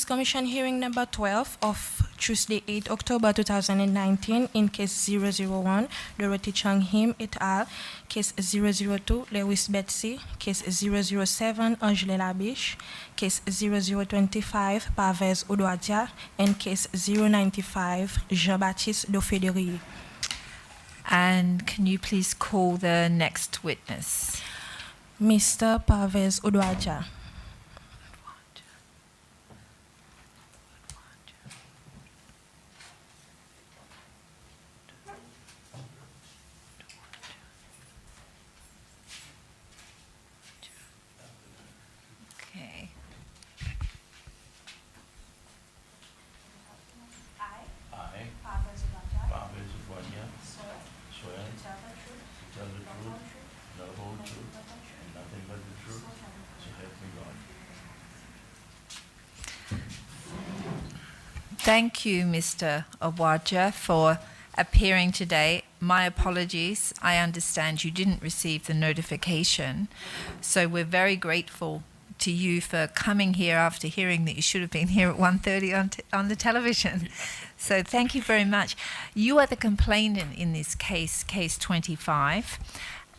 Police Commission hearing number 12 of Tuesday, 8 October 2019 in case 001, Dorothy Chung Him et al., case 002, Lewis Betsy, case 007, Angela Labiche, case 0025, Pervez Udwadia, and case 095, Jean-Baptiste Dofederi. And can you please call the next witness? Mr. Pervez Udwadia. Okay. I, Pervez Udwadia, swear to tell the truth, the whole truth, and nothing but the truth, so help me God. Thank you, Mr. Udwadia, for appearing today. My apologies. I understand you didn't receive the notification, so we're very grateful to you for coming here after hearing that you should have been here at 1:30 on the television. So thank you very much. You are the complainant in this case, case 25,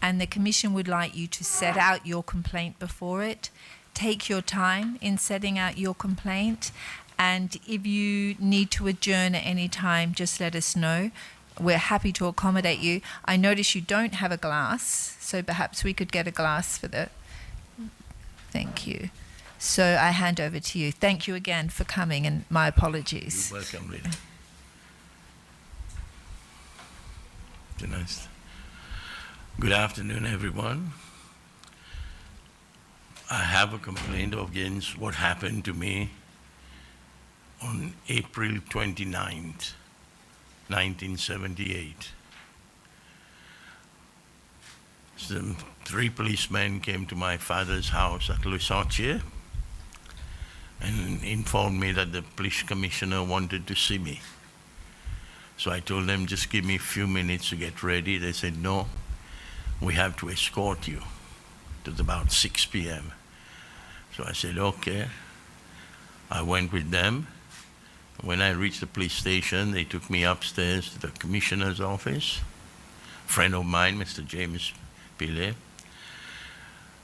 and the Commission would like you to set out your complaint before it. Take your time in setting out your complaint, and if you need to adjourn at any time, just let us know. We're happy to accommodate you. I notice you don't have a glass, so perhaps we could get a glass for the... Thank you. So I hand over to you. Thank you again for coming, and my apologies. You're welcome, lady. Good afternoon, everyone. I have a complaint against what happened to me on April 29th, 1978. Some 3 policemen came to my father's house at Lusatier and informed me that the police commissioner wanted to see me. So I told them, just give me a few minutes to get ready. They said, no, we have to escort you. It was about 6 p.m. So I said, okay. I went with them. When I reached the police station, they took me upstairs to the commissioner's office. A friend of mine, Mr. James Pillay.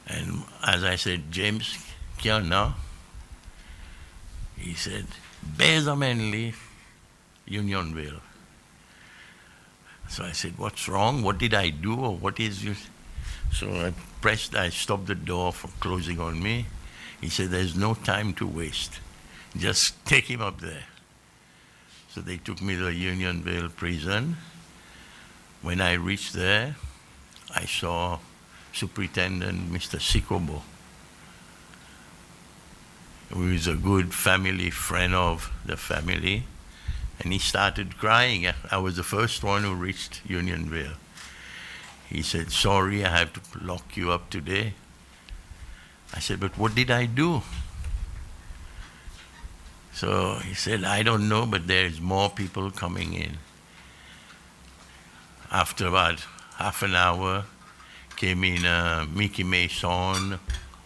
And as I said, James, kya na? He said, Bezamenli, Unionville. So I said, what's wrong? What did I do? Or what is you? So I stopped the door from closing on me. He said, there's no time to waste. Just take him up there. So they took me to the Unionville prison. When I reached there, I saw Superintendent Mr. Sikobo, who is a good family friend of the family, and he started crying. I was the first one who reached Unionville. He said, sorry, I have to lock you up today. I said, but what did I do? So he said, I don't know, but there's more people coming in. After about half an hour, came in Mickey Mason,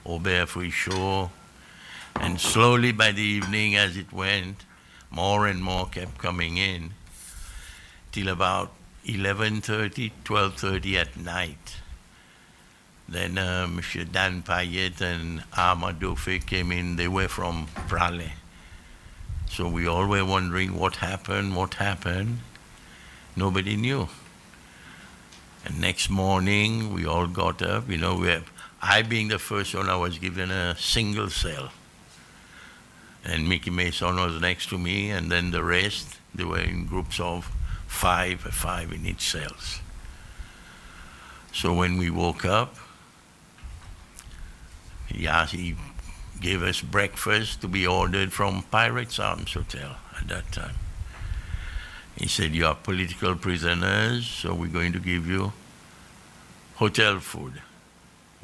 Aubert Fouichot, and slowly by the evening as it went, more and more kept coming in, till about 11:30, 12:30 at night. Then M. Dan Payet and Ahmad Dofe came in. They were from Prale. So we all were wondering what happened. Nobody knew. And next morning, we all got up. I being the first one, I was given a single cell. And Mickey Mason was next to me, and then the rest, they were in groups of five in each cells. So when we woke up, he gave us breakfast to be ordered from Pirates Arms Hotel at that time. He said, you are political prisoners, so we're going to give you hotel food,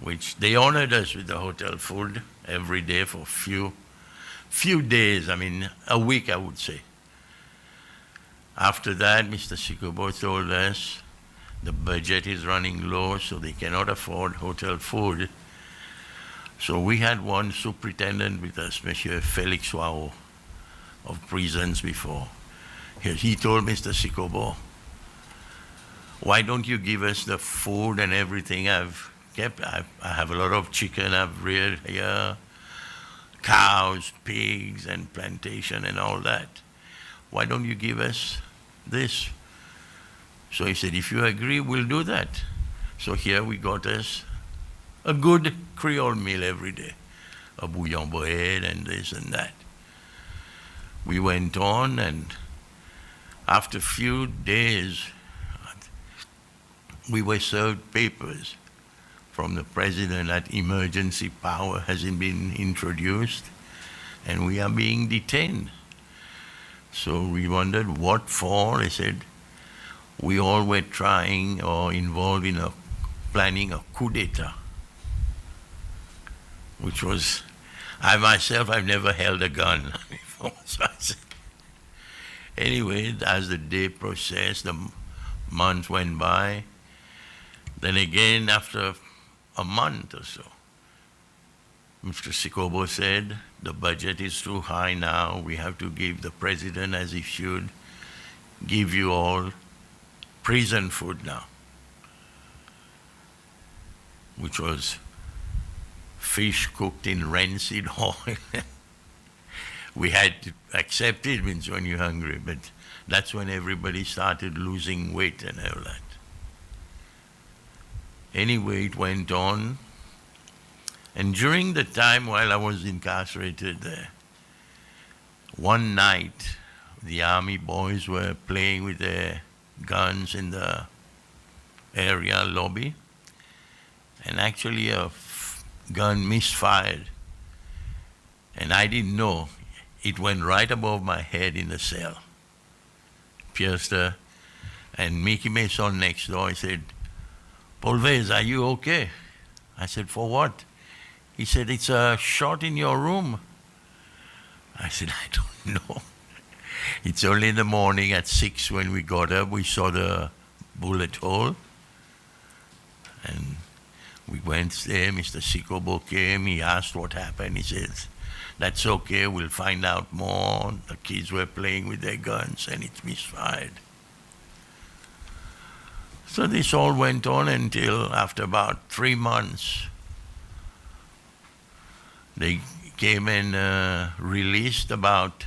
which they honored us with the hotel food every day for few days, a week, I would say. After that, Mr. Sikobo told us the budget is running low, so they cannot afford hotel food. So we had one superintendent with us, Monsieur Félix Wao. of prisons before. He told Mr. Sikobo, why don't you give us the food and everything I've kept? I have a lot of chicken I've reared here, cows, pigs, and plantation and all that. Why don't you give us this? So he said, if you agree, we'll do that. So here we got us a good Creole meal every day, a bouillon bread and this and that. We went on, and after a few days, we were served papers from the president that emergency power hasn't been introduced and we are being detained. So we wondered what for. They said we all were trying or involved in planning a coup d'etat, which was, I myself, I've never held a gun before. So I said, anyway, as the day processed, the months went by. Then again, after a month or so, Mr. Sikobo said, the budget is too high now. We have to give the president, as he should, give you all prison food now, which was fish cooked in rancid oil. We had to accept it, means when you're hungry, but that's when everybody started losing weight and all that. Anyway, it went on. And during the time while I was incarcerated there, one night the army boys were playing with their guns in the area lobby, and actually a gun misfired. And I didn't know. It went right above my head in the cell, pierced her. And Mickey Mason next door, he said, Pervez, are you okay? I said, for what? He said, it's a shot in your room. I said, I don't know. It's only in the morning at 6 when we got up, we saw the bullet hole. And we went there, Mr. Sikobo came, he asked what happened. He says, that's okay, we'll find out more. The kids were playing with their guns and it misfired. So this all went on until after about 3 months, they came and released about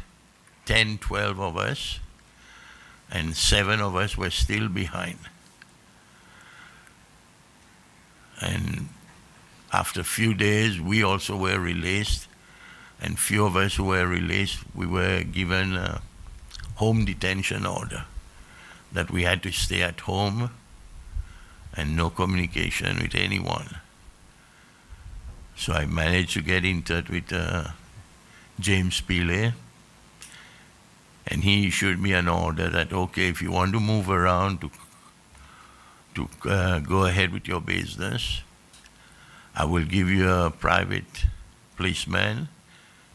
10, 12 of us, and 7 of us were still behind. And after a few days, we also were released, and few of us who were released, we were given a home detention order that we had to stay at home and no communication with anyone. So I managed to get in touch with James Pillay, and he issued me an order that, okay, if you want to move around to go ahead with your business, I will give you a private policeman,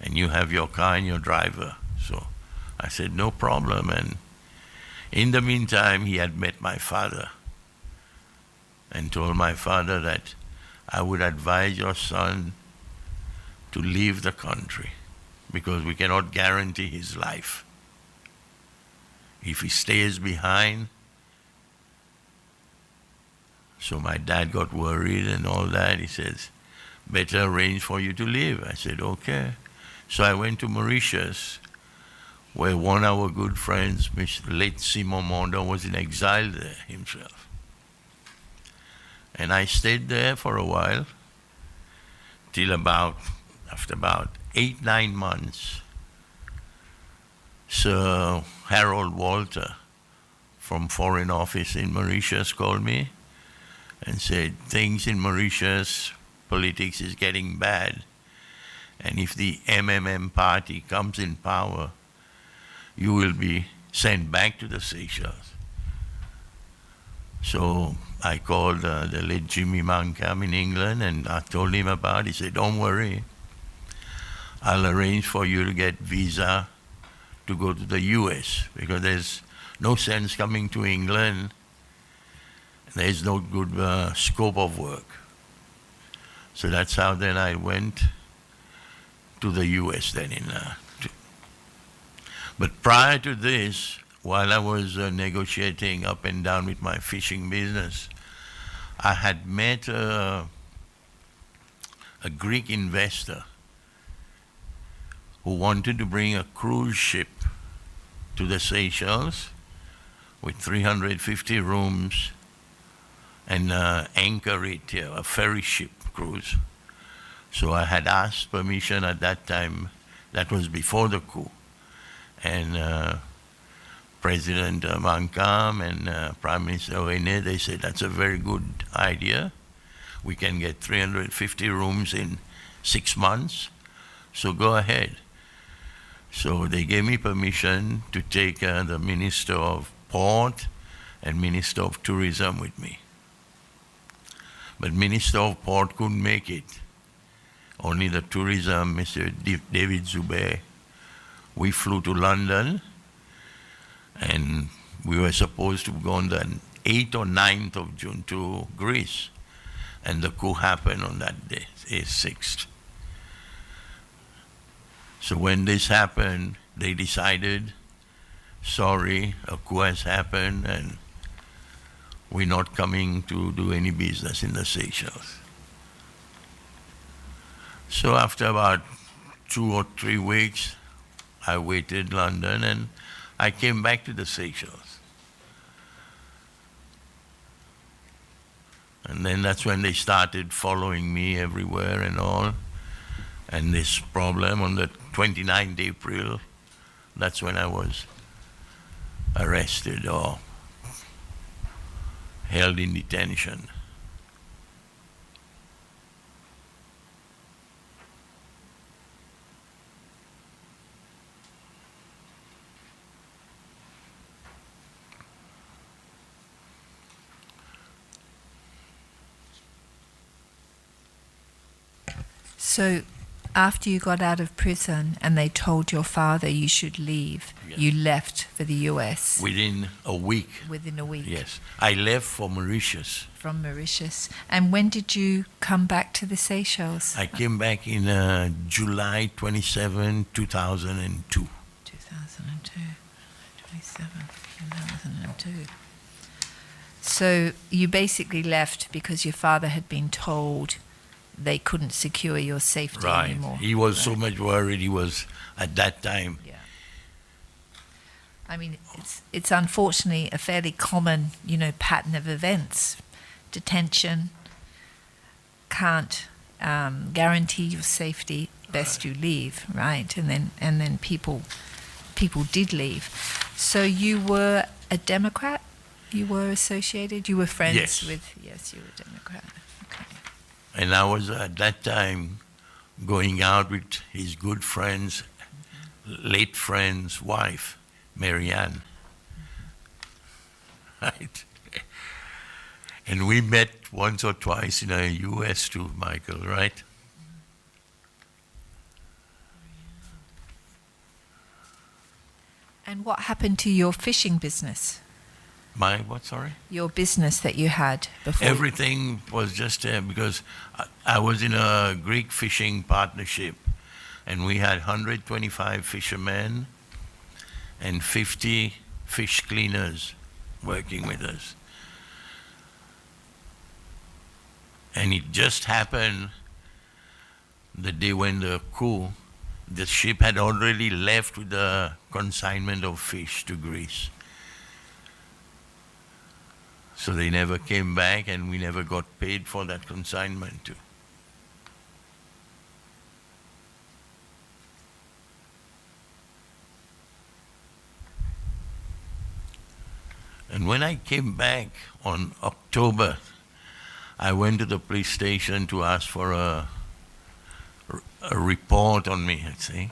and you have your car and your driver. So I said, no problem. And in the meantime, he had met my father and told my father that I would advise your son to leave the country because we cannot guarantee his life. If he stays behind. So my dad got worried and all that. He says, better arrange for you to leave. I said, okay. So I went to Mauritius, where one of our good friends, Mr. late Simon Mondon, was in exile there himself. And I stayed there for a while, till after about 8, 9 months, Sir Harold Walter from Foreign Office in Mauritius called me and said, things in Mauritius, politics is getting bad. And if the MMM party comes in power, you will be sent back to the Seychelles. So I called the late Jimmy Mankam in England and I told him about it. He said, don't worry, I'll arrange for you to get visa to go to the US because there's no sense coming to England. There's no good scope of work. So that's how then I went to the US then. But prior to this, while I was negotiating up and down with my fishing business, I had met a Greek investor who wanted to bring a cruise ship to the Seychelles with 350 rooms and anchor it here, a ferry ship cruise. So I had asked permission at that time. That was before the coup. And President Mankam and Prime Minister René, they said, that's a very good idea. We can get 350 rooms in 6 months, so go ahead. So they gave me permission to take the Minister of Port and Minister of Tourism with me. But Minister of Port couldn't make it. Only the Tourism, Mr. David Zubair. We flew to London, and we were supposed to go on the 8th or 9th of June to Greece. And the coup happened on that day, 6th. So when this happened, they decided, sorry, a coup has happened, and we're not coming to do any business in the Seychelles. So after about 2 or 3 weeks, I waited London, and I came back to the Seychelles. And then that's when they started following me everywhere and all. And this problem on the 29th April, that's when I was arrested or held in detention. So after you got out of prison and they told your father you should leave, Yes. you left for the US Within a week. within a week Yes. I left for Mauritius. from Mauritius. And when did you come back to the Seychelles? I came back in July 27, 2002. 2002. 27, 2002. So you basically left because your father had been told they couldn't secure your safety Right. anymore. He was Right. so much worried. He was, at that time, Yeah. I mean, it's unfortunately a fairly common, pattern of events. Detention, can't guarantee your safety. Best you leave, right? And then people did leave. So you were a Democrat. You were associated. You were friends Yes. with. Yes, you were a Democrat. Okay. and I was at that time going out with his good friend's late friend's wife, Marianne. Right? And we met once or twice in the US too, Michael, right? And what happened to your fishing business? My what, sorry? Your business that you had before? Everything was just because I was in a Greek fishing partnership, and we had 125 fishermen and 50 fish cleaners working with us. And it just happened the day when the coup, the ship had already left with the consignment of fish to Greece. So they never came back, and we never got paid for that consignment too. And when I came back on October, I went to the police station to ask for a report on me, I'd say,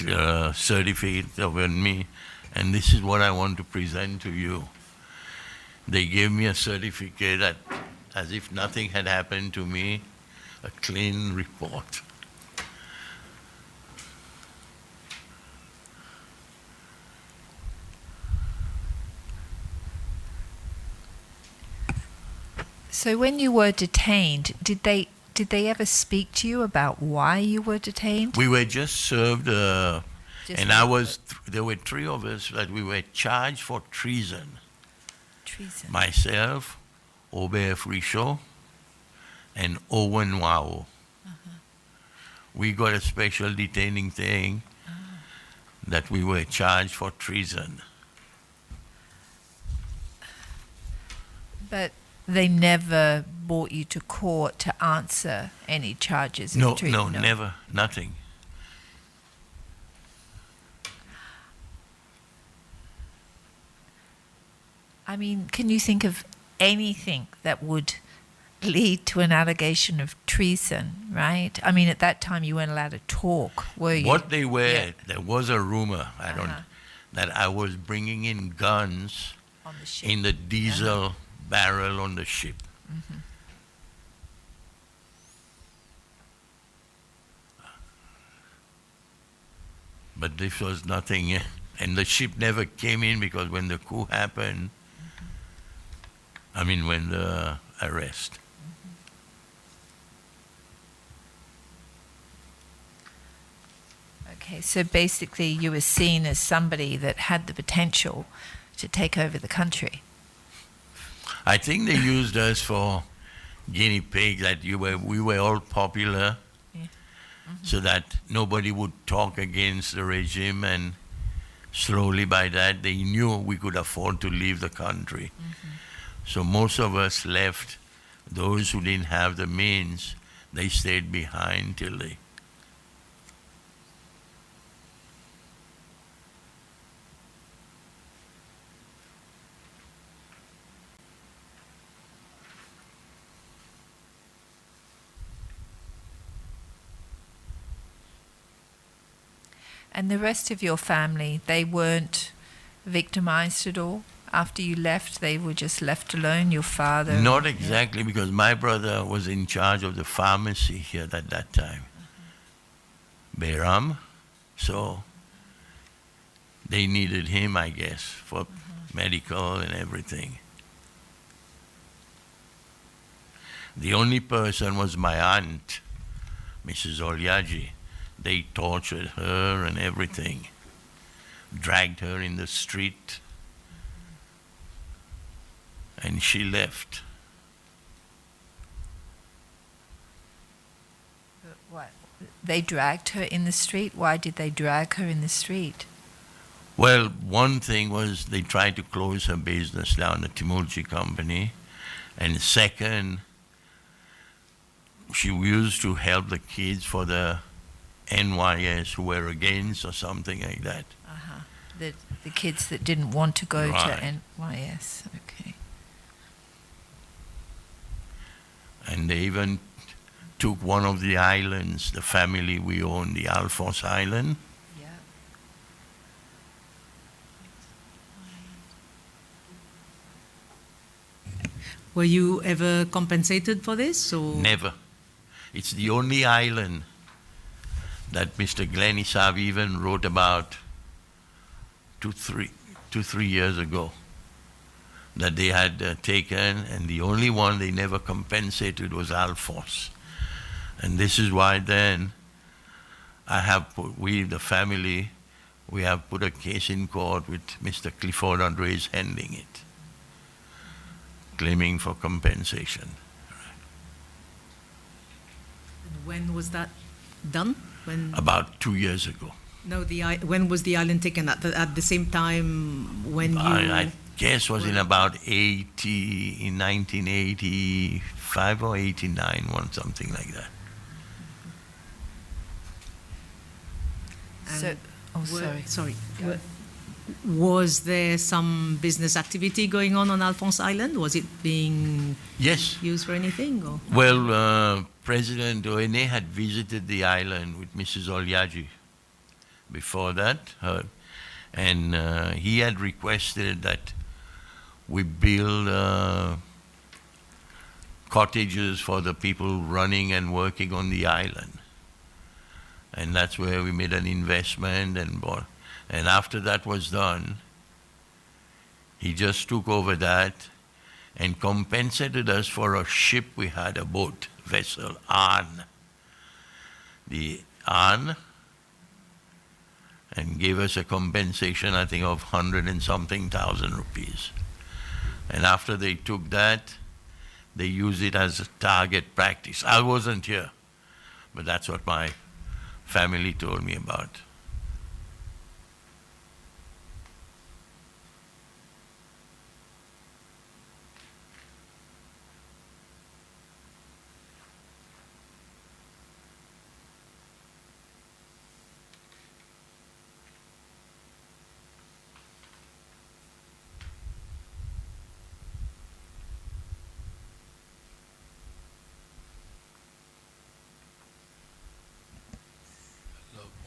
a certificate of me, and this is what I want to present to you. They gave me a certificate that, as if nothing had happened to me, a clean report. So when you were detained, did they ever speak to you about why you were detained? We were just served Just And there were three of us that we were charged for treason. treason. Myself, Aubert Frichot, and Owen Wao. We got a special detaining thing that we were charged for treason. But they never brought you to court to answer any charges of No, treason? never, nothing. I mean, can you think of anything that would lead to an allegation of treason, right? I mean, at that time you weren't allowed to talk, were you? What they were, Yeah. there was a rumor, Uh-huh. that I was bringing in guns On the ship. in the diesel barrel on the ship. But this was nothing, and the ship never came in because when the coup happened, when the arrest. Okay, so basically you were seen as somebody that had the potential to take over the country. I think they used us for guinea pigs, that we were all popular, so that nobody would talk against the regime, and slowly by that they knew we could afford to leave the country. So most of us left. Those who didn't have the means, they stayed behind till they... And the rest of your family, they weren't victimized at all? After you left, they were just left alone, your father? Not exactly, because my brother was in charge of the pharmacy here at that time. Behram. So they needed him, I guess, for medical and everything. The only person was my aunt, Mrs. Olyaji. They tortured her and everything, dragged her in the street, and she left. What? They dragged her in the street? Why did they drag her in the street? Well, one thing was they tried to close her business down, the Timurji company, and second, she used to help the kids for the NYS who were against or something like that. The kids that didn't want to go Right. to NYS. Okay. And they even took one of the islands, the family we own, the Alphonse Island. Yeah. Were you ever compensated for this? Or? Never. It's the only island that Mr. Glenn Isab even wrote about 2-3 years ago, that they had taken, and the only one they never compensated was Alphonse. And this is why then the family, we have put a case in court with Mr. Clifford Andres handling it, claiming for compensation. And when was that done? When? About 2 years ago. No, when was the island taken? At the same time when you? I guess was in about 1985 or 89, something like that. So, sorry. Was there some business activity going on Alphonse Island? Was it being Yes. used for anything? Or? Well, President Oene had visited the island with Mrs. Olyaji before that, and he had requested that we build cottages for the people running and working on the island. And that's where we made an investment and bought. And after that was done, he just took over that and compensated us for a ship we had, a boat vessel, Anne. The Anne and gave us a compensation, I think, of 100 and something thousand rupees. And after they took that, they used it as a target practice. I wasn't here, but that's what my family told me about.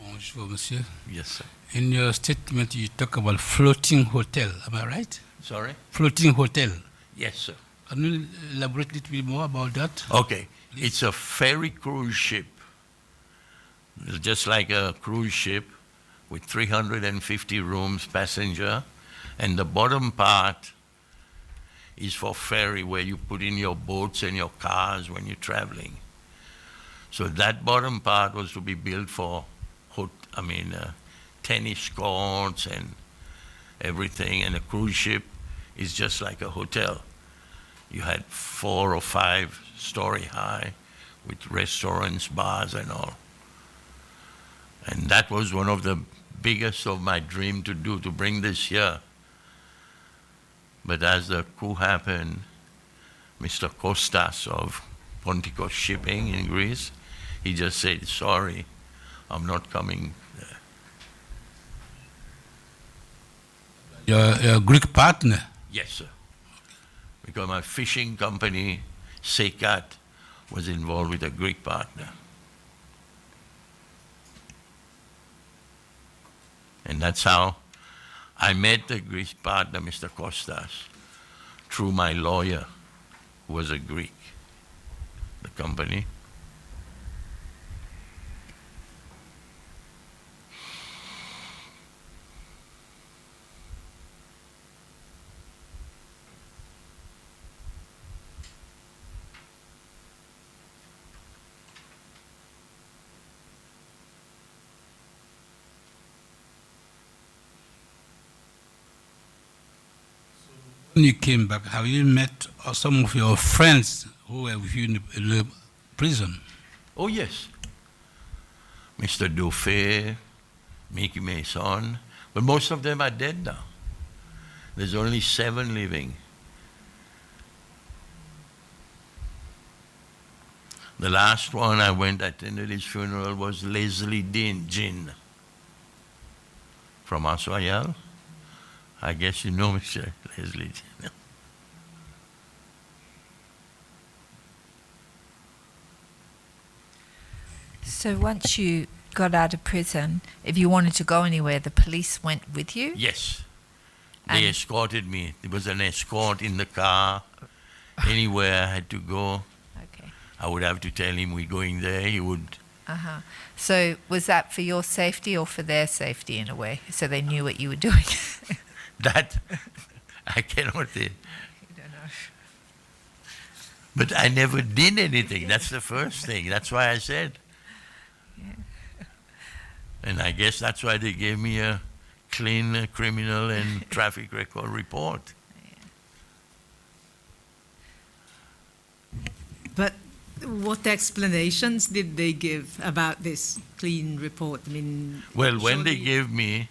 Bonjour, monsieur. Yes, sir. In your statement, you talk about floating hotel. Am I right? Sorry? Floating hotel. Yes, sir. Can you elaborate a little bit more about that? Okay. It's a ferry cruise ship. It's just like a cruise ship with 350 rooms, passenger, and the bottom part is for ferry where you put in your boats and your cars when you're traveling. So that bottom part was to be built for tennis courts and everything, and a cruise ship is just like a hotel. You had 4 or 5 story high with restaurants, bars and all. And that was one of the biggest of my dream to do, to bring this here. But as the coup happened, Mr. Kostas of Pontikos Shipping in Greece, he just said, sorry, I'm not coming there. Your Greek partner? Yes, sir. Because my fishing company, SEYCHELLES, was involved with a Greek partner. And that's how I met the Greek partner, Mr. Kostas, through my lawyer, who was a Greek, the company. When you came back, have you met some of your friends who were with you in the prison? Oh, yes. Mr. Dauphin, Mickey Mason, but most of them are dead now. There's only 7 living. The last one I attended his funeral was Leslie Jin from Aswayal. I guess you know Mr. Leslie. So once you got out of prison, if you wanted to go anywhere, the police went with you? Yes. They And- escorted me. There was an escort in the car. Anywhere I had to go, Okay. I would have to tell him we're going there. He would. Uh-huh. So was that for your safety or for their safety in a way? So they knew what you were doing? That I cannot say. You don't know. But I never did anything. That's the first thing. That's why I said. And I guess that's why they gave me a clean criminal and traffic record report. But what explanations did they give about this clean report? I mean, Well, when they surely- gave me,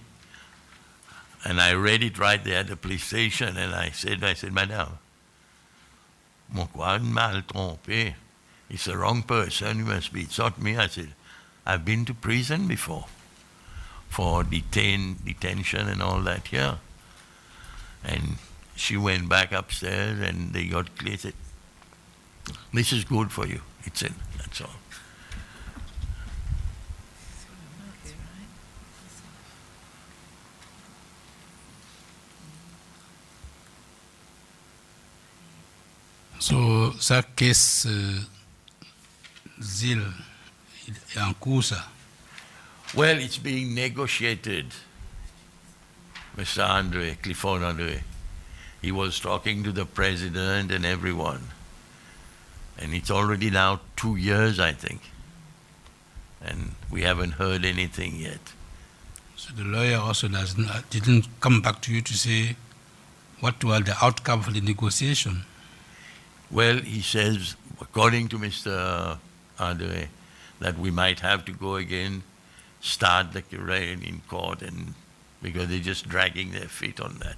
and I read it right there at the police station, and I said, Madame, mon quoi mal trompé. It's the wrong person, you must be. It's not me. I said, I've been to prison before for detention and all that here. And she went back upstairs and they got clear. Said, this is good for you. It's in, that's all. So, ça caisse ZIL est en cours, ça. Well, it's being negotiated, Mr. Andre, Clifford Andre. He was talking to the president and everyone. And it's already now 2 years, I think. And we haven't heard anything yet. So the lawyer also didn't come back to you to say what was the outcome of the negotiation. Well, he says, according to Mr. Andre, that we might have to go again, start the hearing in court, and because they're just dragging their feet on that.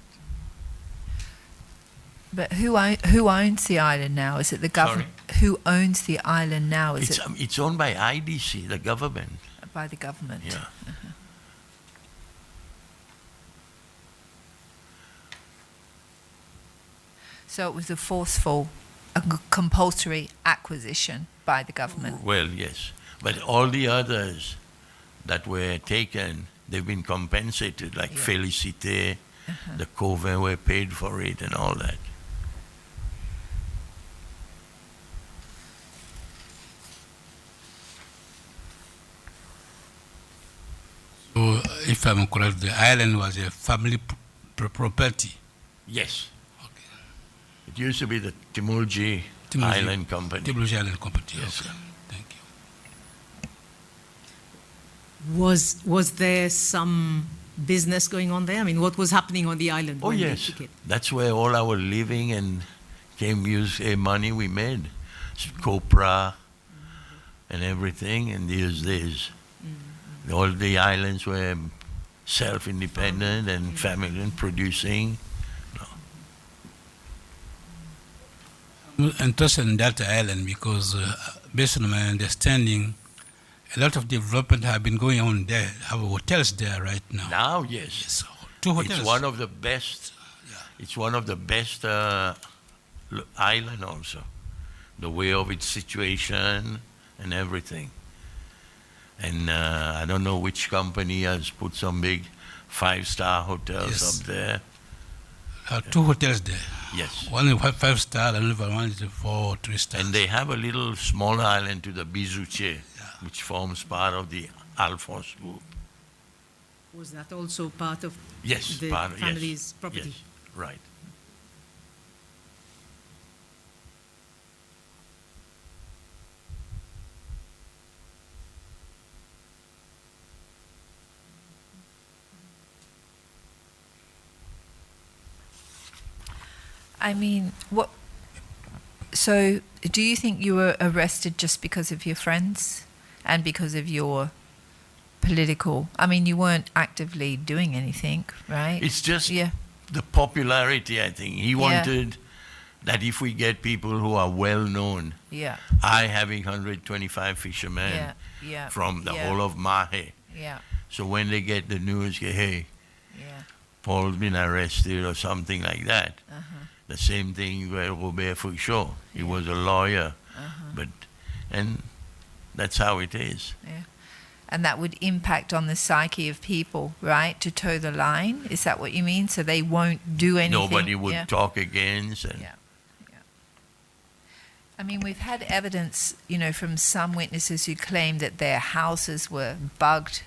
But who owns the island now? Is it the government? Who owns the island now? Is It's owned by IDC, the government. by the government? Yeah. So it was a forceful, compulsory acquisition by the government. Well, yes. But all the others that were taken, they've been compensated, like Yeah. Félicité, the Coven were paid for it and all that. So if I'm correct, the island was a family property. Yes. Okay. It used to be the Timulji Timulji Island Company. Timulji Island Company. Yes, Okay. sir. Thank you. Was there some business going on there? I mean, what was happening on the island? Oh, when they yes. took it? That's where all our living and money we made. Copra and everything in these days. All the islands were self-independent and family and producing. I'm interested in that island because, based on my understanding, a lot of development have been going on there. Have hotels there right now. Now, yes. Yes, 2 hotels. It's one of the best. It's one of the best island also. The way of its situation and everything. And I don't know which company has put some big 5-star hotels Yes. up there. 2 hotels there. Yes. One is 5-star, another one is 4 or 3 stars. And they have a little small island to the Bizouche, which forms part of the Alphonse group. Was that also part of Yes, the part of, family's yes, property? Yes, right. I mean, what? So, do you think you were arrested just because of your friends and because of your political? I mean, you weren't actively doing anything, right? It's just Yeah. the popularity, I think. He wanted that if we get people who are well known, Yeah. I having 125 fishermen Yeah. Yeah. from the yeah, whole of Mahe. Yeah. So when they get the news, hey, Yeah. Paul's been arrested or something like that. Uh-huh. The same thing with Robert Fouchot. He was a lawyer, and that's how it is. Yeah. And that would impact on the psyche of people, right? To toe the line. Is that what you mean? So they won't do anything. Nobody would Yeah. talk against. And Yeah. I mean, we've had evidence, from some witnesses who claim that their houses were bugged,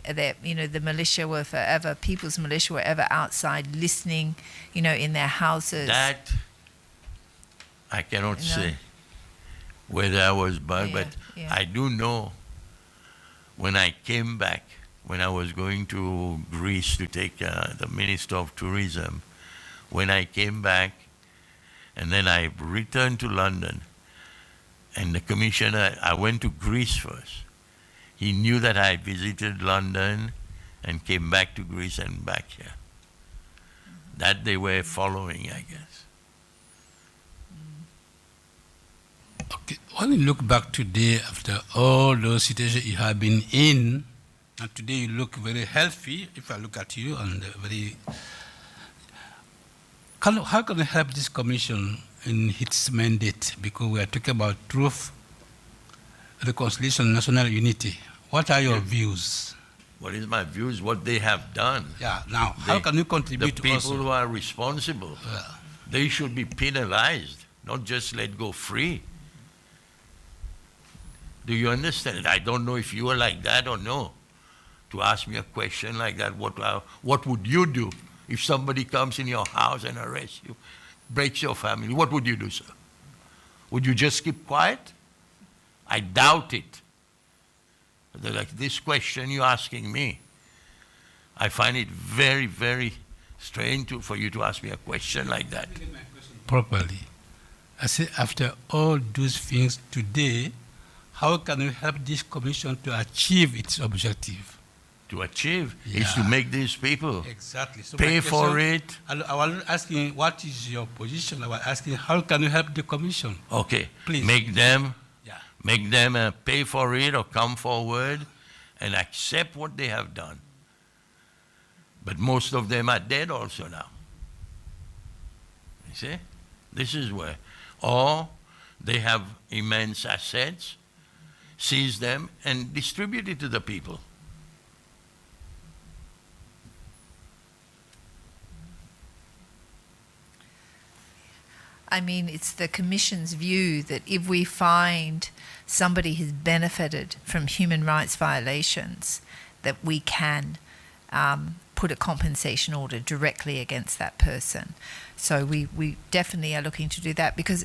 that, the militia were forever, people's militia were ever outside listening, in their houses. That I cannot No. say whether I was bugged, Yeah, but yeah. I do know when I came back, when I was going to Greece to take the Minister of Tourism, when I came back, and then I returned to London, and the commissioner, I went to Greece first. He knew that I visited London and came back to Greece and back here. That they were following, I guess. Okay. When you look back today, after all those situations you have been in, and today you look very healthy, if I look at you, and very... How can I help this commission in its mandate? Because we are talking about truth, reconciliation, national unity. What are your views? What is my views? What they have done. Yeah, now, how can you contribute The people also? who are responsible, they should be penalized, not just let go free. Do you understand? I don't know if you are like that or no. To ask me a question like that, what would you do if somebody comes in your house and arrests you, breaks your family? What would you do, sir? Would you just keep quiet? I doubt it. Like this question you're asking me. I find it very, very strange for you to ask me a question like that. Properly. I say, after all those things today, how can we help this commission to achieve its objective? To achieve is to make these people Exactly. So pay my for question- it. I was not asking what is your position. I was asking how can you help the commission? Okay, Please. make them Yeah. pay for it or come forward and accept what they have done. But most of them are dead also now. You see? This is where. Or they have immense assets, seize them and distribute it to the people. I mean, it's the Commission's view that if we find somebody has benefited from human rights violations, that we can put a compensation order directly against that person. So we definitely are looking to do that because,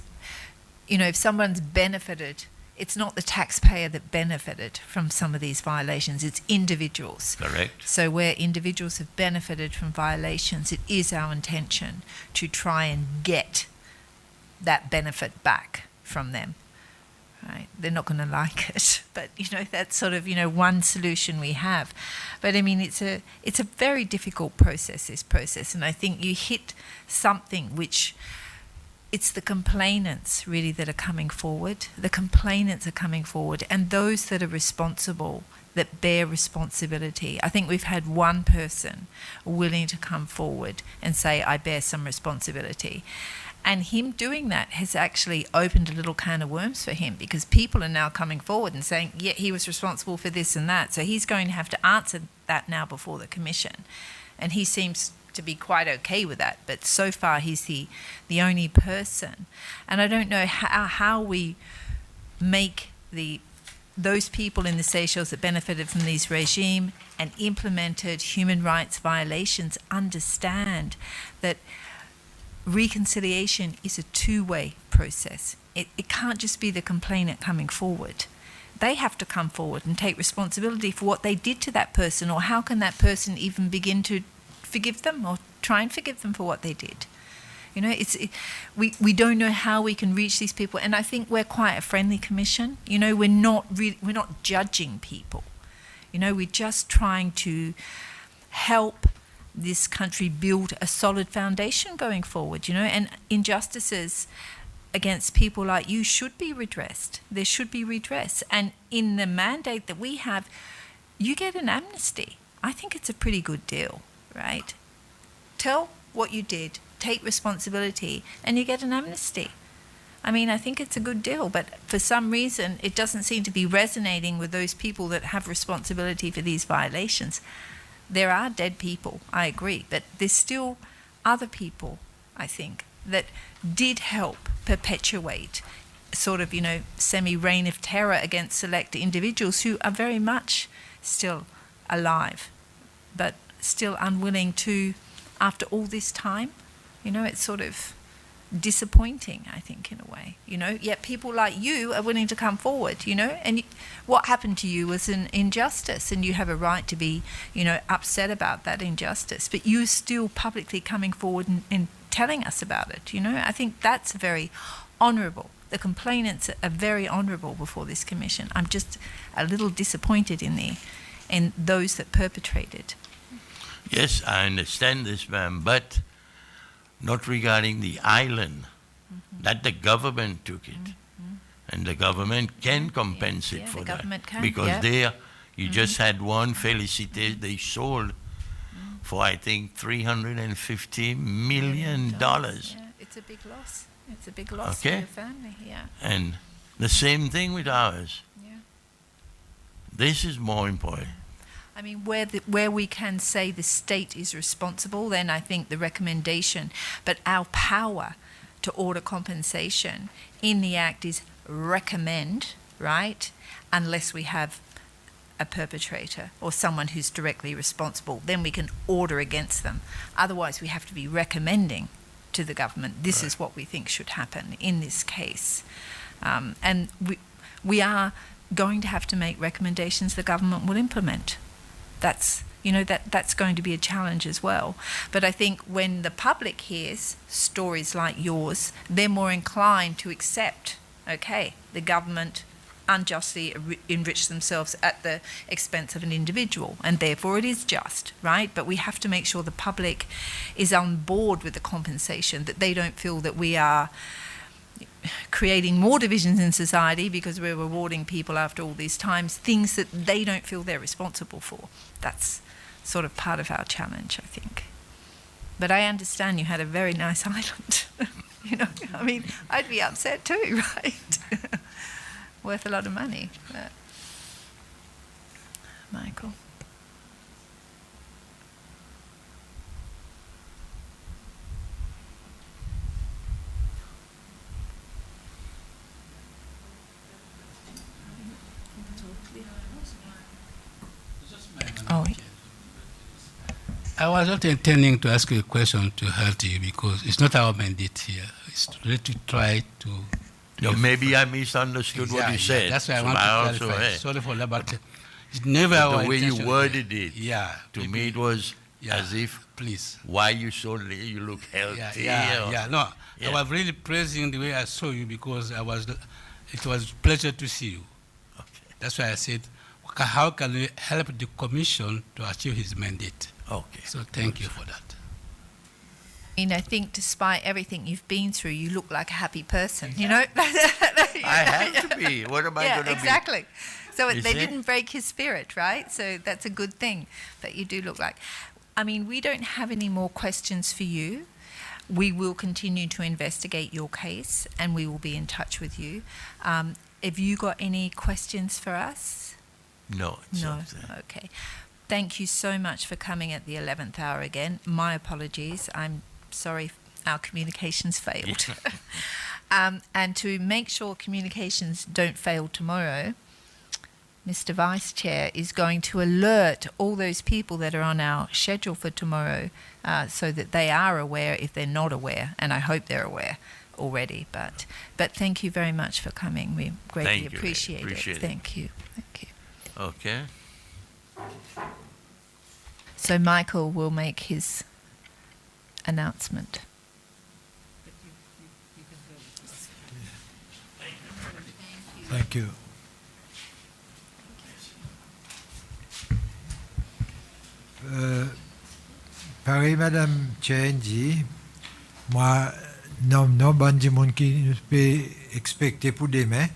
if someone's benefited, it's not the taxpayer that benefited from some of these violations, it's individuals. Correct. So where individuals have benefited from violations, it is our intention to try and get that benefit back from them. Right? They're not going to like it, but that's sort of one solution we have. But I mean, it's a very difficult process, this process, and I think you hit something which it's the complainants really that are coming forward. The complainants are coming forward, and those that are responsible, that bear responsibility. I think we've had one person willing to come forward and say, I bear some responsibility. And him doing that has actually opened a little can of worms for him because people are now coming forward and saying, yeah, he was responsible for this and that. So he's going to have to answer that now before the commission. And he seems to be quite okay with that. But so far he's the only person. And I don't know how we make those people in the Seychelles that benefited from this regime and implemented human rights violations understand that reconciliation is a two-way process. It can't just be the complainant coming forward. They have to come forward and take responsibility for what they did to that person, or how can that person even begin to forgive them or try and forgive them for what they did. We don't know how we can reach these people, and I think we're quite a friendly commission. We're not judging people. We're just trying to help this country build a solid foundation going forward, and injustices against people like you should be redressed. There should be redress. And in the mandate that we have, you get an amnesty. I think it's a pretty good deal, right? Tell what you did, take responsibility, and you get an amnesty. I mean, I think it's a good deal, but for some reason, it doesn't seem to be resonating with those people that have responsibility for these violations. There are dead people, I agree, but there's still other people, I think, that did help perpetuate sort of, semi-reign of terror against select individuals who are very much still alive, but still unwilling to, after all this time, it's sort of disappointing, I think, in a way, yet people like you are willing to come forward, and what happened to you was an injustice, and you have a right to be, upset about that injustice, but you're still publicly coming forward and telling us about it, I think that's very honourable. The complainants are very honourable before this commission. I'm just a little disappointed in those that perpetrated. Yes, I understand this, ma'am, but not regarding the island, that the government took it. And the government can compensate for the that. government can, because you just had one Félicité, they sold for, I think, $350 million. Yeah, it's a big loss. It's a big loss for your family, yeah. And the same thing with ours. Yeah. This is more important. I mean, where we can say the state is responsible, then I think the recommendation, but our power to order compensation in the Act is recommend, right, unless we have a perpetrator or someone who's directly responsible, then we can order against them. Otherwise, we have to be recommending to the government, this is what we think should happen in this case. And we are going to have to make recommendations the government will implement. That's You know, that's going to be a challenge as well. But I think when the public hears stories like yours, they're more inclined to accept, okay, the government unjustly enrich themselves at the expense of an individual, and therefore it is just, right? But we have to make sure the public is on board with the compensation, that they don't feel that we are creating more divisions in society because we're rewarding people after all these times, things that they don't feel they're responsible for. That's sort of part of our challenge, I think. But I understand you had a very nice island. You know, I mean, I'd be upset too, right? Worth a lot of money. But Michael. Oh. I was not intending to ask you a question to hurt you because it's not our mandate here. It's really to try to. No, maybe I misunderstood what you said. That's why I So want to also, clarify. Sorry for that, but it's never our the way intention. you worded it, Yeah. to me it was as if, please. why you so late, you look healthy. No, Yeah. I was really praising the way I saw you because it was a pleasure to see you. Okay. That's why I said, how can we help the Commission to achieve his mandate? Okay. So thank you for that. I mean, I think despite everything you've been through, you look like a happy person, you know? I have to be. What am I going to be? Exactly. So You they see? didn't break his spirit, right? So that's a good thing that you do look like. I mean, we don't have any more questions for you. We will continue to investigate your case and we will be in touch with you. Have you got any questions for us? No. It's No. not there. Okay. Thank you so much for coming at the 11th hour again. My apologies. I'm sorry our communications failed. And to make sure communications don't fail tomorrow, Mr. Vice Chair is going to alert all those people that are on our schedule for tomorrow so that they are aware if they're not aware, and I hope they're aware already. But thank you very much for coming. We greatly Thank you. appreciate Appreciate it. it. Thank you. Thank you. Okay. So Michael will make his announcement. Thank you. Pareil, Madame Chen dit, moi, non, bon du monde qui nous peut expecter pour demain.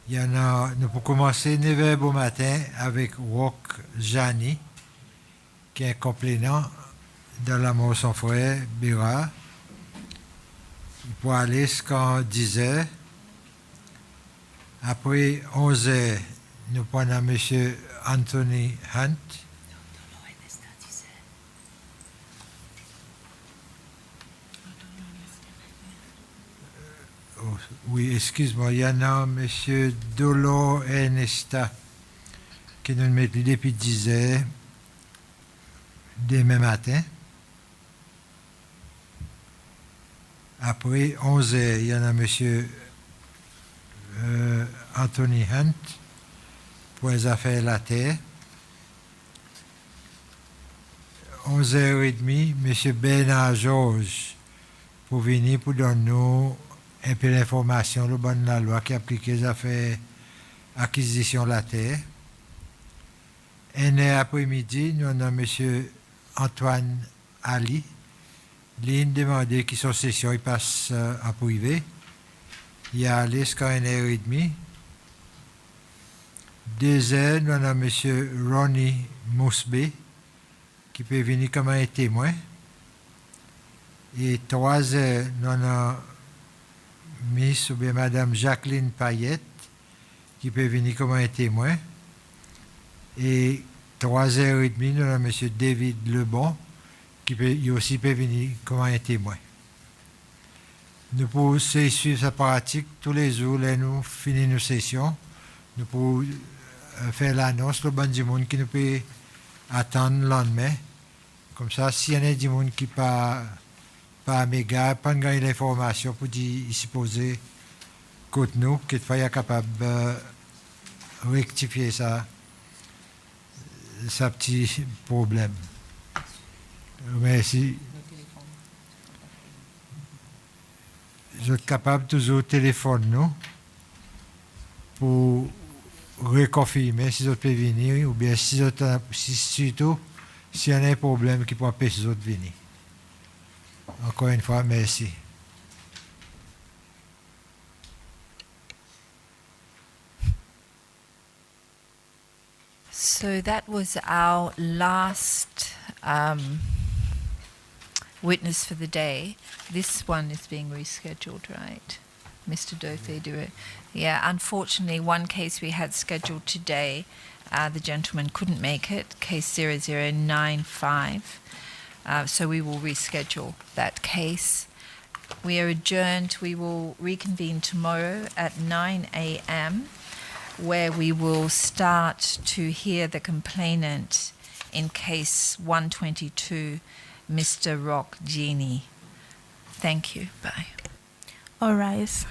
Il y en a, nous pouvons commencer 9h au matin avec Rock Jani, qui est un complément dans la mort sans frère, Bira. Pour aller jusqu'à 10h. Après 11h, nous prenons M. Anthony Hunt. Oh, oui, excuse-moi, il y en a M. Dolo Ernesta qui nous met depuis 10h demain matin. Après 11h, il y en a M. Anthony Hunt pour les affaires de la terre. 11h30, M. Bernard Georges pour venir pour donner nous un peu d'informations sur la loi qui applique les affaires acquisition de la terre. Un après-midi, nous avons M. Antoine Ali. Ligne demandée qui sont session, il passe en privé. Il y a allé jusqu'à 1h30. 2h, nous avons M. Ronnie Mousbe qui peut venir comme un témoin. Et 3h, nous avons Miss ou bien Madame Jacqueline Payette qui peut venir comme un témoin. Et 3h30, nous avons M. David Lebon qui peut aussi venir comme un témoin. Nous pouvons suivre sa pratique tous les jours, là nous finissons nos sessions. Nous pouvons faire l'annonce au bon du monde qui nous peut attendre le lendemain. Comme ça, s'il y en a du monde qui pas méga, pas gagner l'information pour dire ici poser côté nous, qu'il soit capable de rectifier ça sa petit problème. Merci. Vous êtes capable toujours téléphone nous pour reconfirmer si vous pouvez venir ou bien surtout s'il y a un problème qui peut empêcher les autres de venir. Encore une fois, merci. So that was our last witness for the day. This one is being rescheduled, right? Mr. Dothe. Yeah, unfortunately, one case we had scheduled today, the gentleman couldn't make it, case 0095. So we will reschedule that case. We are adjourned. We will reconvene tomorrow at 9 a.m., where we will start to hear the complainant in case 122, Mr. Rock Genie. Thank you. Bye. All rise.